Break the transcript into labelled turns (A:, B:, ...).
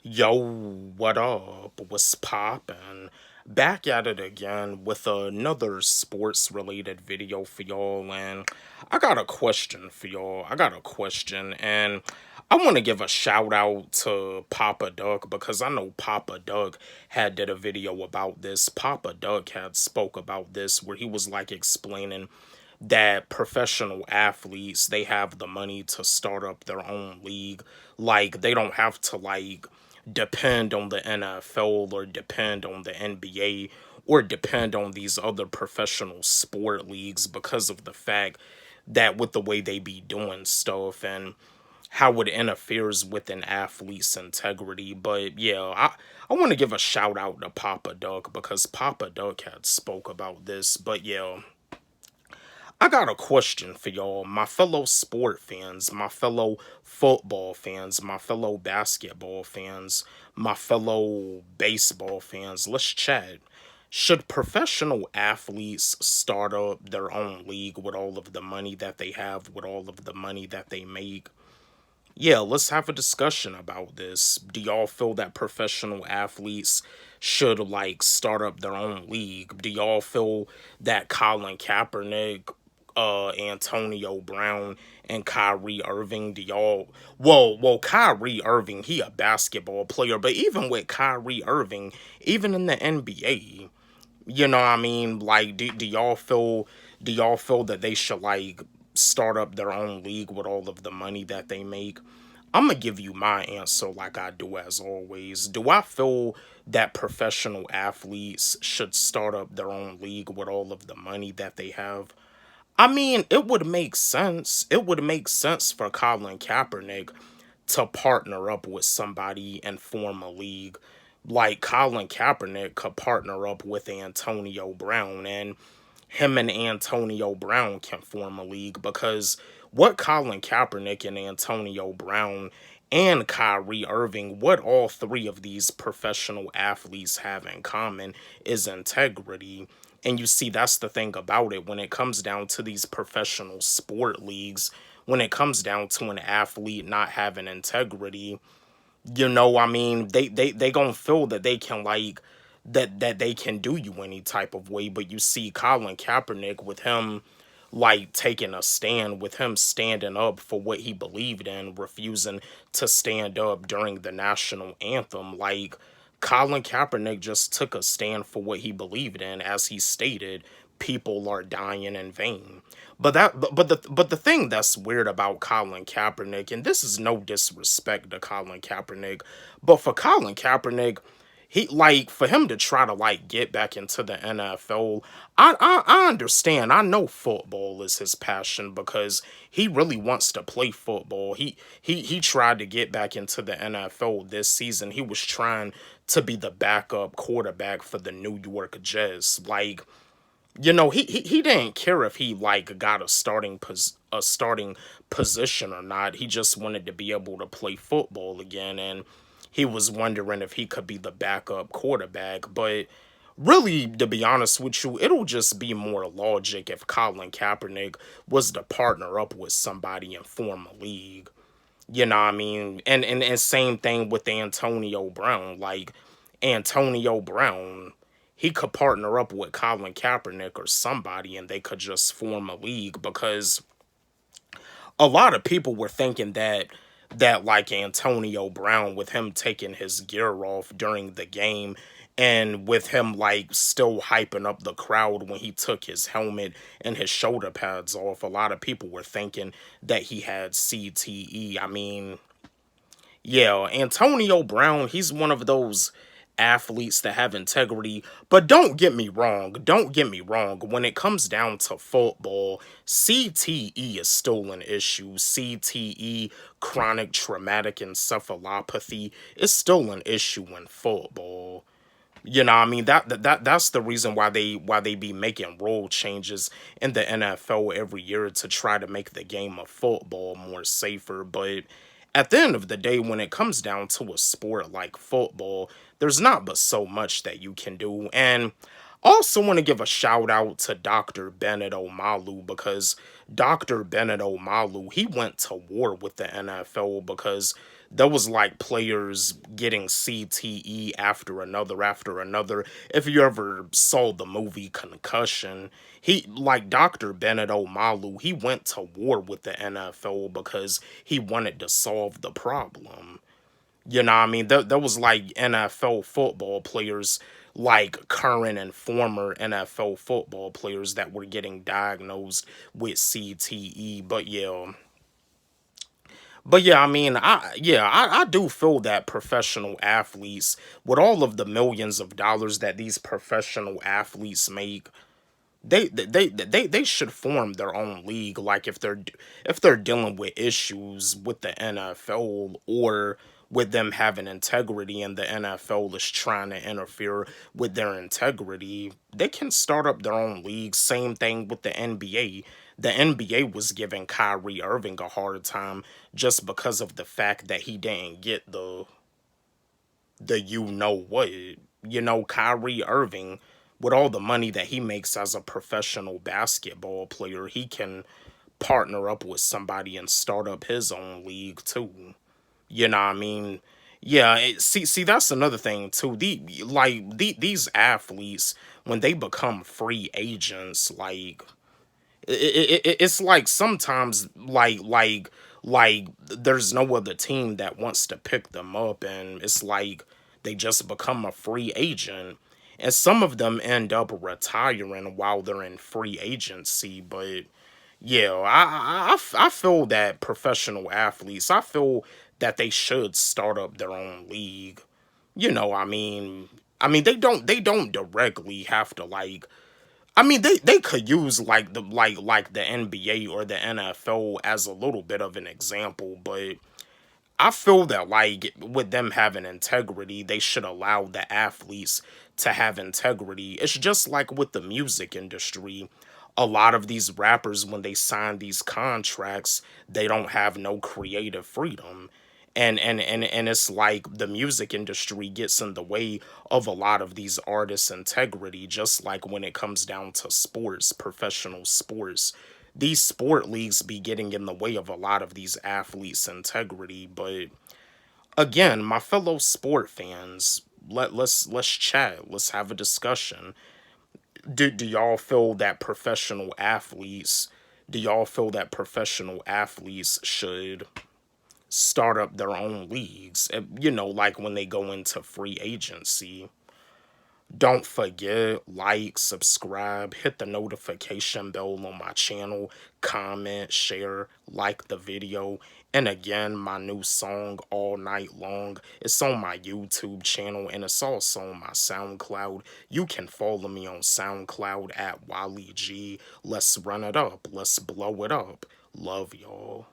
A: Yo, what up? What's poppin'? Back at it again with another sports related video for y'all, and I got a question for y'all. I got a question, and I want to give a shout out to Papa Duck because I know Papa Duck had did a video about this. Papa Duck had spoke about this where he was like explaining that professional athletes they have the money to start up their own league. Like they don't have to like depend on the NFL or depend on the NBA or depend on these other professional sport leagues because of the fact that with the way they be doing stuff and how it interferes with an athlete's integrity. But yeah, I want to give a shout out to Papa Duck because Papa Duck had spoke about this. But yeah, I got a question for y'all, my fellow sport fans, my fellow football fans, my fellow basketball fans, my fellow baseball fans. Let's chat. Should professional athletes start up their own league with all of the money that they have, with all of the money that they make? Yeah, let's have a discussion about this. Do y'all feel that professional athletes should like start up their own league? Do y'all feel that Colin Kaepernick, Antonio Brown, and Kyrie Irving, do y'all well Kyrie Irving, he a basketball player, but even with Kyrie Irving, even in the NBA, you know what I mean? Like, do y'all feel that they should like start up their own league with all of the money that they make? I'm gonna give you my answer like I do as always. Do I feel that professional athletes should start up their own league with all of the money that they have? I mean, it would make sense. It would make sense for Colin Kaepernick to partner up with somebody and form a league. Like Colin Kaepernick could partner up with Antonio Brown, and him and Antonio Brown can form a league because what Colin Kaepernick and Antonio Brown and Kyrie Irving, what all three of these professional athletes have in common is integrity. And you see, that's the thing about it when it comes down to these professional sport leagues, when it comes down to an athlete not having integrity, I mean, they gonna feel that they can like that they can do you any type of way. But you see Colin Kaepernick with him like taking a stand, with him standing up for what he believed in, refusing to stand up during the national anthem. Like Colin Kaepernick just took a stand for what he believed in, as he stated, people are dying in vain. But the thing that's weird about Colin Kaepernick, and this is no disrespect to Colin Kaepernick, but for Colin Kaepernick, he like for him to try to like get back into the NFL. I understand. I know football is his passion because he really wants to play football. He tried to get back into the NFL this season. He was trying to be the backup quarterback for the New York Jets. Like, he didn't care if he like got a starting position or not. He just wanted to be able to play football again, and he was wondering if he could be the backup quarterback. But really, to be honest with you, it'll just be more logic if Colin Kaepernick was to partner up with somebody and form a league. You know what I mean? And same thing with Antonio Brown. Like Antonio Brown, he could partner up with Colin Kaepernick or somebody and they could just form a league because a lot of people were thinking that like Antonio Brown, with him taking his gear off during the game and with him like still hyping up the crowd when he took his helmet and his shoulder pads off, a lot of people were thinking that he had CTE. I mean, yeah, Antonio Brown, he's one of those athletes that have integrity. But don't get me wrong, don't get me wrong. When it comes down to football, CTE is still an issue. CTE, chronic traumatic encephalopathy, is still an issue in football. You know, what I mean that's the reason why they be making rule changes in the NFL every year to try to make the game of football more safer. But at the end of the day, when it comes down to a sport like football, there's not but so much that you can do. And I also want to give a shout out to Dr. Bennett Omalu because Dr. Bennett Omalu, he went to war with the NFL because there was like players getting CTE after another. If you ever saw the movie Concussion, he like Dr. Bennett Omalu, he went to war with the NFL because he wanted to solve the problem. You know what I mean? There was like NFL football players, like current and former NFL football players that were getting diagnosed with CTE. But yeah, I mean, I do feel that professional athletes, with all of the millions of dollars that these professional athletes make, they should form their own league. Like if they're dealing with issues with the NFL, or with them having integrity and the NFL is trying to interfere with their integrity, they can start up their own league. Same thing with the NBA. The NBA was giving Kyrie Irving a hard time just because of the fact that he didn't get the you know what. Kyrie Irving, with all the money that he makes as a professional basketball player, he can partner up with somebody and start up his own league too. You know what I mean? Yeah, see, that's another thing too. These athletes, when they become free agents, like it's like sometimes there's no other team that wants to pick them up, and it's like they just become a free agent, and some of them end up retiring while they're in free agency. But yeah, I feel that professional athletes, I feel that they should start up their own league. I mean they don't directly have to, like, I mean, they could use like the NBA or the NFL as a little bit of an example, but I feel that, like, with them having integrity, they should allow the athletes to have integrity. It's just like with the music industry. A lot of these rappers, when they sign these contracts, they don't have no creative freedom. And it's like the music industry gets in the way of a lot of these artists' integrity, just like when it comes down to sports, professional sports. These sport leagues be getting in the way of a lot of these athletes' integrity. But again, my fellow sport fans, let's chat. Let's have a discussion. Do y'all feel that professional athletes should start up their own leagues? Like when they go into free agency. Don't forget, like, subscribe, hit the notification bell on my channel, comment, share, like the video. And again, my new song, All Night Long, it's on my YouTube channel, and it's also on my SoundCloud. You can follow me on SoundCloud at Wally G. Let's run it up. Let's blow it up. Love y'all.